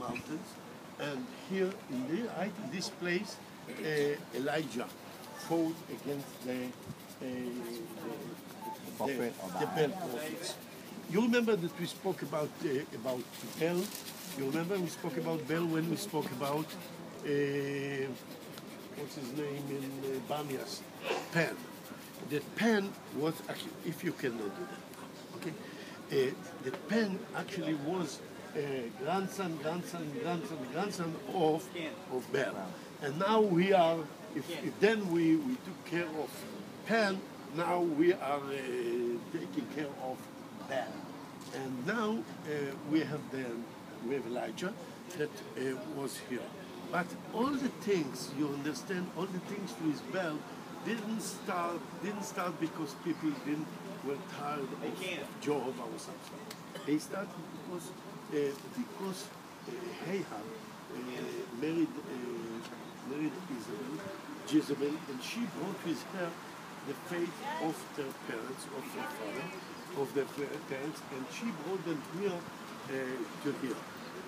mountains, and here in this place, Elijah fought against the Baal prophets. You remember that we spoke about Baal? You remember we spoke about Baal when we spoke about what's his name in Bamias? Pan. The Pan was actually, if you cannot do that, okay? The Pan actually was grandson of Baal. And now we are, if then we took care of Pan, now we are taking care of Baal. And now we have Elijah that was here. But all the things, you understand, all the things with Baal didn't start because people were tired of Jehovah or something. They started because Ahab married Jezebel, and she brought with her the faith of their parents, of their father, of their parents, and she brought them here to here.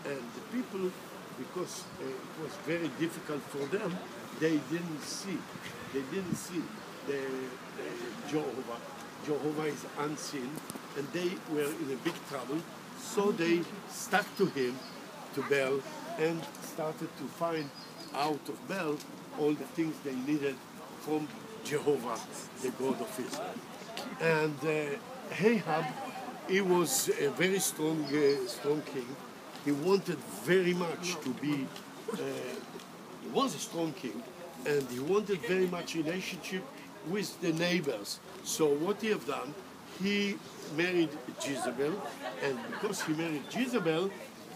And the people, because it was very difficult for them, they didn't see the Jehovah. Jehovah is unseen, and they were in a big trouble. So they stuck to him, to Baal, and started to find out of Baal all the things they needed from Jehovah, the God of Israel. And Ahab, he was a very strong king. He wanted very much to be, he was a strong king, and he wanted very much relationship with the neighbors. So what he have done, he married Jezebel, and because he married Jezebel,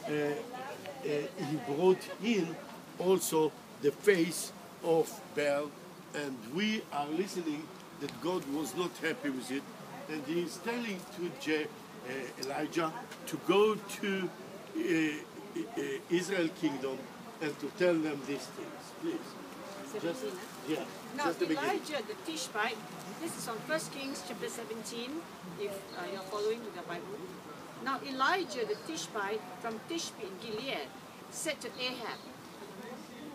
he brought in also the face of Baal, and we are listening that God was not happy with it, and he is telling to Elijah to go to Israel kingdom and to tell them these things, please. Now Elijah the Tishbite, this is on 1 Kings chapter 17, if you're following with the Bible. Now Elijah the Tishbite from Tishbe in Gilead said to Ahab,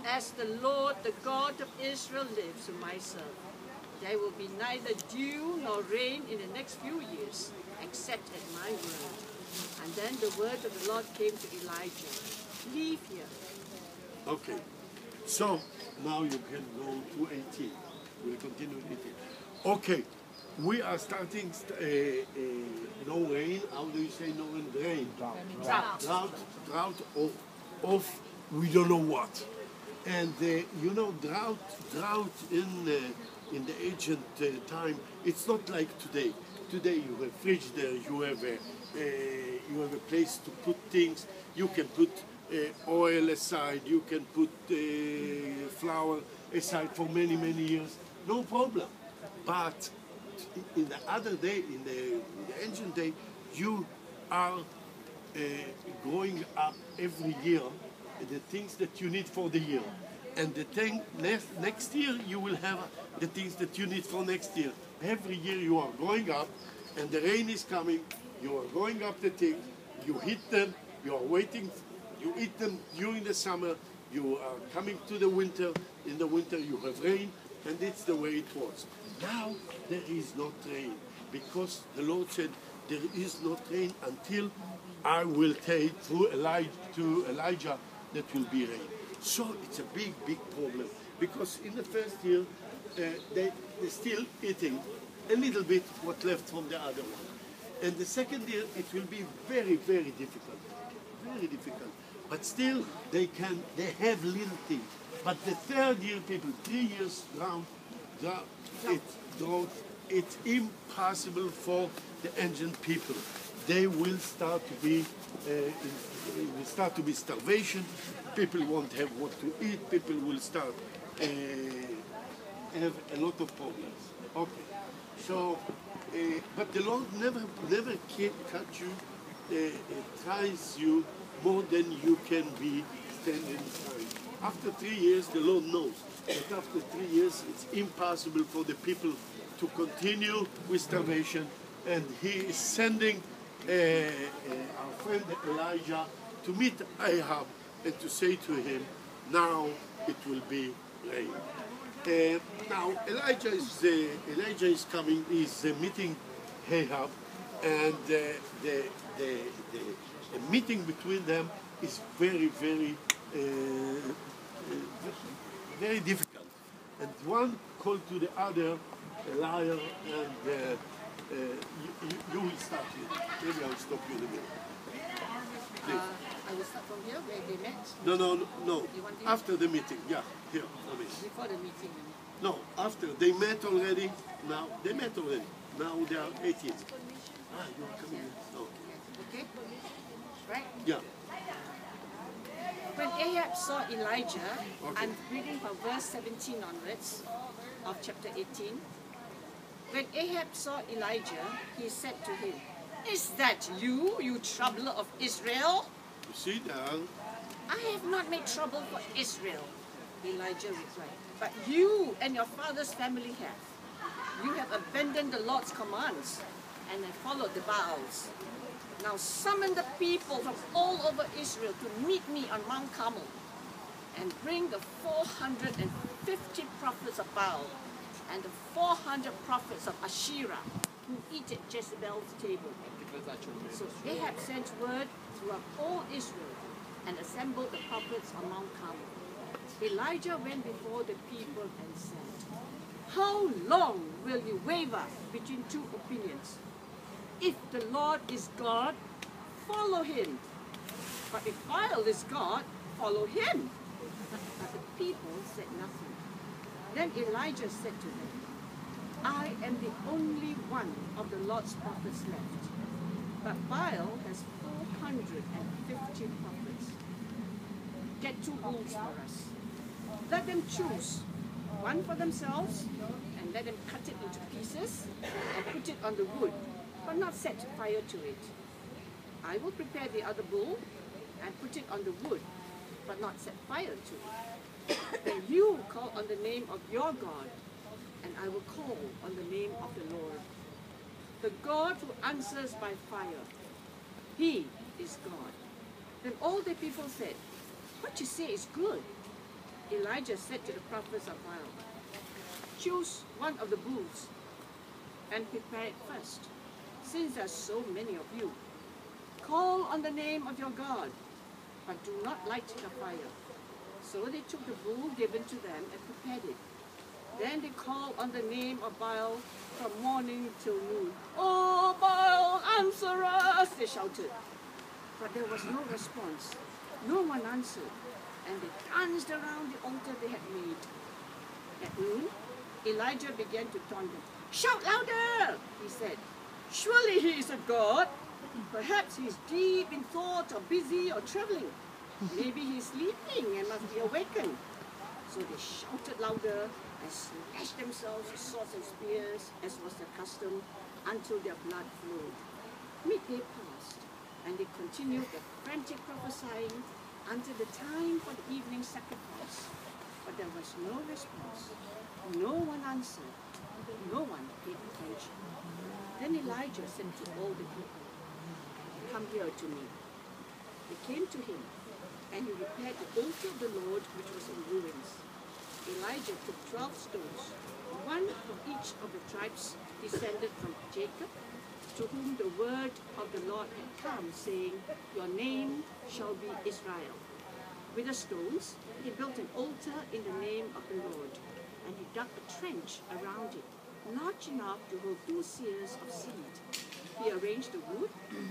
"As the Lord, the God of Israel lives, whom I serve, there will be neither dew nor rain in the next few years, except at my word." And then the word of the Lord came to Elijah, "Leave here." Okay, so now you can go to 18. We'll continue with 18. Okay, we are starting no rain. How do you say no rain? Drought of we don't know what. And you know, drought in the ancient time, it's not like today. Today you have fridge there, you have a place to put things. You can put oil aside, you can put flour aside for many years, no problem. But in the other day, in the ancient day, you are growing up every year the things that you need for the year, and the thing next year you will have the things that you need for next year. Every year you are growing up, and the rain is coming. You are growing up the things. You hit them. You are waiting. You eat them during the summer. You are coming to the winter. In the winter you have rain, and it's the way it was. Now there is not rain, because the Lord said there is not rain until I will take through Elijah that will be rain. So it's a big problem, because in the first year they're still eating a little bit what left from the other one. And the second year it will be very difficult. Very difficult. But still they have little things. But the third year, people, 3 years drought, it's impossible for the ancient people. They will start to be starvation. People won't have what to eat. People will start have a lot of problems. Okay, so but the Lord never cut you, tries you more than you can be standing time. After 3 years, the Lord knows that after 3 years, it's impossible for the people to continue with starvation, and He is sending our friend Elijah to meet Ahab and to say to him, now it will be rain. Now Elijah is coming, he's meeting Ahab, and the meeting between them is very, very, very difficult. And one called to the other a liar, and you will start here. Maybe I'll stop you in a minute. I will start from here where they met. No. After the meeting, yeah, here. Before the meeting. No, after they met already. Now they met already. Now they are 18. You're coming in. Okay. Right? Yeah. When Ahab saw Elijah, I'm reading from verse 17 onwards of chapter 18. When Ahab saw Elijah, he said to him, "Is that you, you troubler of Israel?" You see that? "I have not made trouble for Israel," Elijah replied, "but you and your father's family have. You have abandoned the Lord's commands and have followed the Baals. Now summon the people from all over Israel to meet me on Mount Carmel, and bring the 450 prophets of Baal and the 400 prophets of Asherah who eat at Jezebel's table." So Ahab sent word throughout all Israel and assembled the prophets on Mount Carmel. Elijah went before the people and said, "How long will you waver between two opinions? If the Lord is God, follow him. But if Baal is God, follow him." But the people said nothing. Then Elijah said to them, "I am the only one of the Lord's prophets left, but Baal has 450 prophets. Get 2 bulls for us. Let them choose, one for themselves, and let them cut it into pieces and put it on the wood, but not set fire to it. I will prepare the other bull and put it on the wood, but not set fire to it. Then you call on the name of your God, and I will call on the name of the Lord, the God who answers by fire. He is God." Then all the people said, "What you say is good." Elijah said to the prophets of Baal, "Choose one of the bulls and prepare it first, since there are so many of you. Call on the name of your God, but do not light the fire." So they took the bull given to them and prepared it. Then they called on the name of Baal from morning till noon. "Oh, Baal, answer us!" they shouted. But there was no response. No one answered, and they danced around the altar they had made. At noon, Elijah began to taunt them. "Shout louder," he said. "Surely he is a god. Perhaps he is deep in thought or busy or traveling. Maybe he is sleeping and must be awakened." So they shouted louder and slashed themselves with swords and spears, as was their custom, until their blood flowed. Midday passed, and they continued their frantic prophesying until the time for the evening sacrifice. But there was no response. No one answered. No one paid attention. Then Elijah said to all the people, "Come here to me." They came to him, and he repaired the altar of the Lord, which was in ruins. Elijah took 12 stones, one from each of the tribes descended from Jacob, to whom the word of the Lord had come, saying, "Your name shall be Israel." With the stones, he built an altar in the name of the Lord, and he dug a trench around it, large enough to hold 2 seahs of seed. He arranged the wood,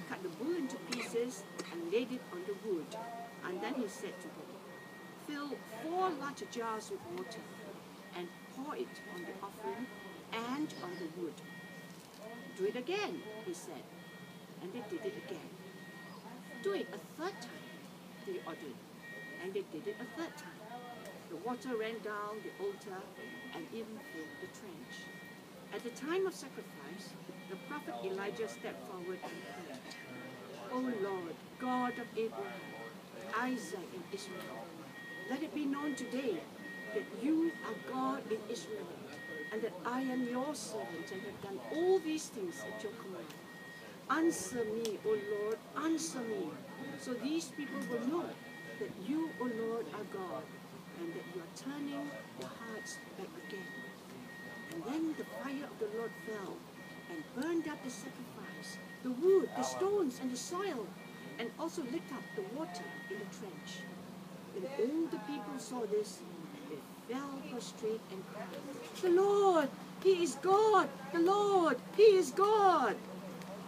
cut the bull into pieces, and laid it on the wood. And then he said to them, "Fill 4 large jars with water, and pour it on the offering and on the wood." "Do it again," he said, and they did it again. "Do it a 3rd time," they ordered, and they did it a 3rd time. The water ran down the altar and even filled the trench. At the time of sacrifice, the prophet Elijah stepped forward and prayed, "O Lord, God of Abraham, Isaac, and Israel, let it be known today that you are God in Israel, and that I am your servant and have done all these things at your command. Answer me, O Lord, answer me, so these people will know that you our God, and that you are turning their hearts back again. And then the fire of the Lord fell and burned up the sacrifice, the wood, the stones, and the soil, and also licked up the water in the trench. When all the people saw this, they fell prostrate and cried, "The Lord, He is God! The Lord, He is God!"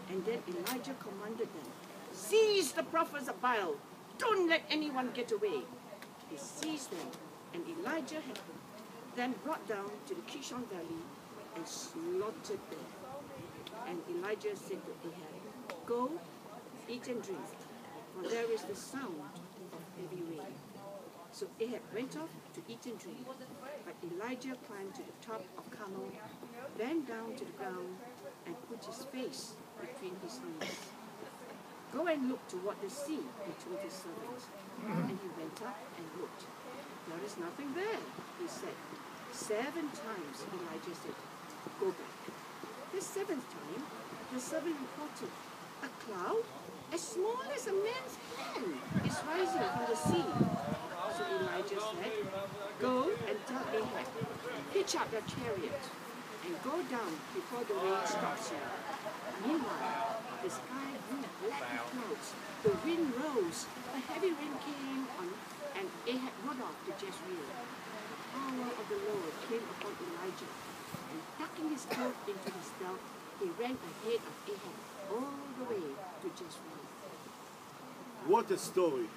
And then Elijah commanded them, "Seize the prophets of Baal! Don't let anyone get away!" He seized them, and Elijah had them brought down to the Kishon Valley and slaughtered them. And Elijah said to Ahab, "Go, eat and drink, for there is the sound of heavy rain." So Ahab went off to eat and drink, but Elijah climbed to the top of Carmel, bent down to the ground, and put his face between his knees. "Go and look toward the sea," he told his servants. And he went up and looked. "There is nothing there," he said. 7 times Elijah said, "Go back." The 7th time, the servant reported, "A cloud as small as a man's hand is rising from the sea." So Elijah said, "Go and tell Ahab, hitch up your chariot and go down before the rain stops you." Meanwhile, the sky grew black with clouds. The wind rose. A heavy rain came on, and Ahab rode off to Jezreel. The power of the Lord came upon Elijah, and tucking his cloak into his belt, he ran ahead of Ahab all the way to Jezreel. What a story.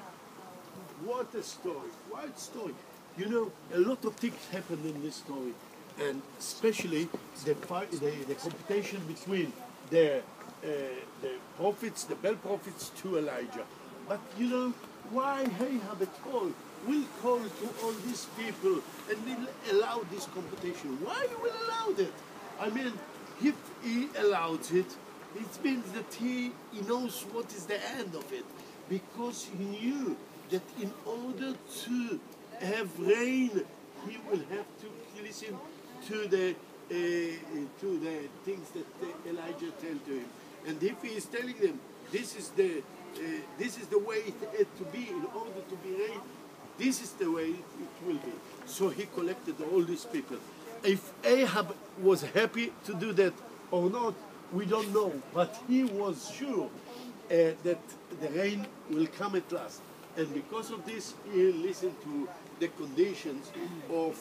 What a story. What a story. You know, a lot of things happened in this story, and especially the competition between the prophets, the Baal prophets, to Elijah. But you know, why Ahab at all will call to all these people and will allow this competition? Why he will allow that? I mean, if he allows it, it means that he knows what is the end of it, because he knew that in order to have rain, he will have to listen to the things that Elijah tell to him. And if he is telling them, this is the way it had to be in order to be rain, this is the way it will be. So he collected all these people. If Ahab was happy to do that or not, we don't know. But he was sure that the rain will come at last. And because of this, he listened to the conditions of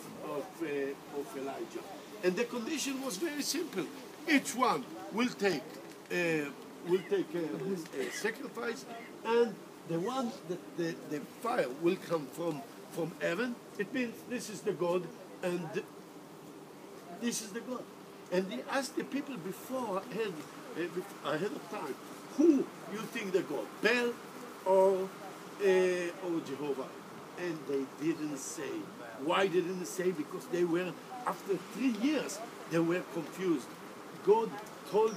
Elijah. And the condition was very simple. Each one will take a sacrifice, and the one that the fire will come from heaven. It means this is the God, and this is the God. And he asked the people ahead of time, who you think the God, Baal or Jehovah? And they didn't say. Why they didn't say? Because they were, after 3 years, they were confused. God told